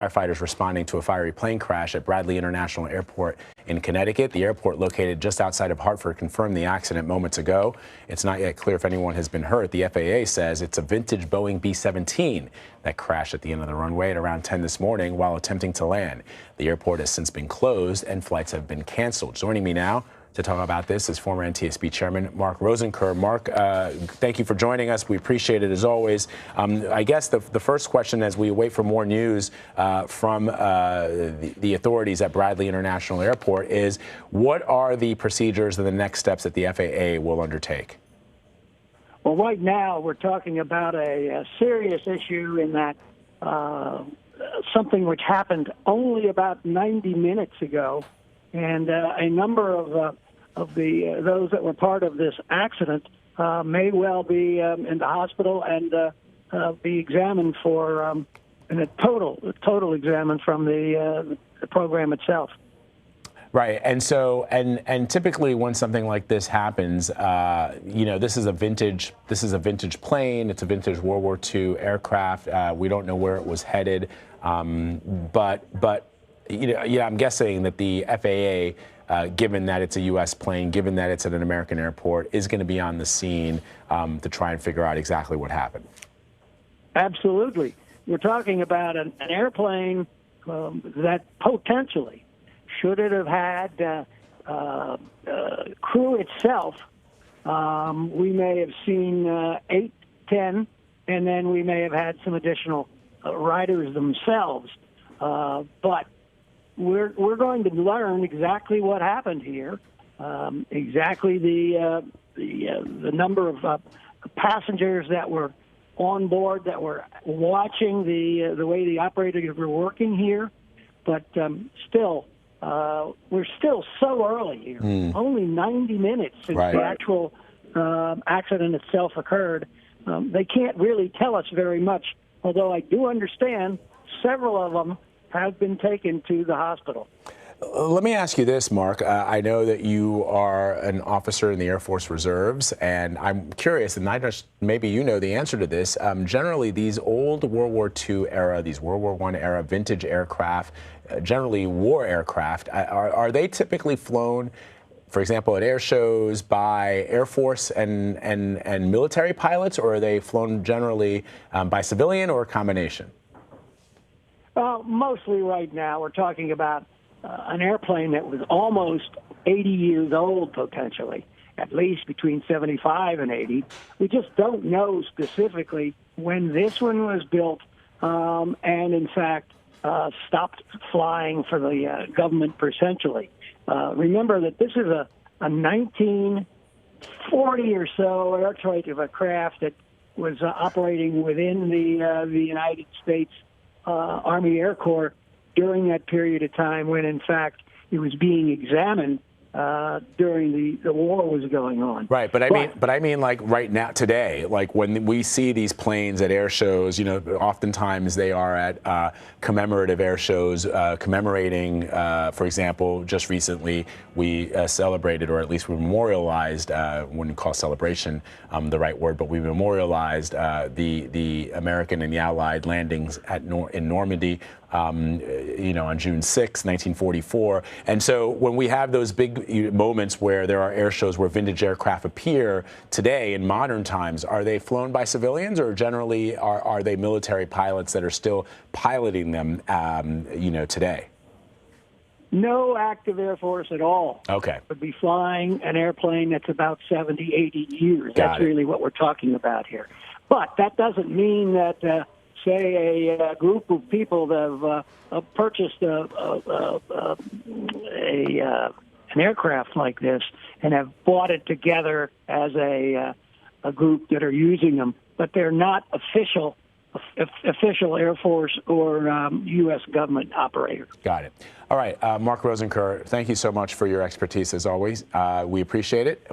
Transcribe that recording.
Firefighters responding to a fiery plane crash at Bradley International Airport in Connecticut. The airport, located just outside of Hartford, confirmed the accident moments ago. It's not yet clear if anyone has been hurt. The FAA says it's a vintage Boeing B-17 that crashed at the end of the runway at around 10 this morning while attempting to land. The airport has since been closed and flights have been canceled. Joining me now to talk about this is former NTSB Chairman Mark Rosenker. Mark, thank you for joining us. We appreciate it as always. I guess the first question, as we wait for more news from the authorities at Bradley International Airport, is what are the procedures and the next steps that the FAA will undertake? Well, right now we're talking about a serious issue in that something which happened only about 90 minutes ago. And a number of those that were part of this accident may well be in the hospital and be examined for a total examined from the program itself. Right, and so and typically when something like this happens, you know, this is a vintage plane. It's a vintage World War II aircraft. We don't know where it was headed, but. You know, yeah, I'm guessing that the FAA, given that it's a U.S. plane, given that it's at an American airport, is going to be on the scene to try and figure out exactly what happened. Absolutely. We're talking about an airplane that potentially, should it have had crew itself, we may have seen 8, 10, and then we may have had some additional riders themselves. But we're going to learn exactly what happened here, exactly the number of passengers that were on board, that were watching the way the operators were working here. But still, we're still so early here. Only 90 minutes since the actual accident itself occurred. They can't really tell us very much, although I do understand several of them have been taken to the hospital. Let me ask you this, Mark. I know that you are an officer in the Air Force Reserves, and I'm curious, and maybe you know the answer to this. Generally, these old World War II era, these World War I era vintage aircraft, generally war aircraft, are they typically flown, for example, at air shows by Air Force and military pilots, or are they flown generally by civilian or a combination? Mostly right now, we're talking about an airplane that was almost 80 years old, potentially, at least between 75 and 80. We just don't know specifically when this one was built and, in fact, stopped flying for the government essentially. Remember that this is a 1940 or so aircraft of a craft that was operating within the United States Army Air Corps during that period of time when, in fact, it was being examined during the war was going on. Right, but I mean, like right now, today, like when we see these planes at air shows, you know, oftentimes they are at commemorative air shows, commemorating, for example, just recently we celebrated, or at least we memorialized, wouldn't call celebration the right word, but we memorialized the American and the Allied landings in Normandy, you know, on June 6, 1944. And so when we have those big moments where there are air shows where vintage aircraft appear today in modern times, are they flown by civilians, or generally are they military pilots that are still piloting them, you know, today? No active Air Force at all. Okay. Would be flying an airplane that's about 70, 80 years. That's really what we're talking about here. But that doesn't mean that say a group of people that have purchased an aircraft like this and have bought it together as a group that are using them, but they're not official Air Force or U.S. government operators. Got it. All right, Mark Rosenker, thank you so much for your expertise as always. We appreciate it.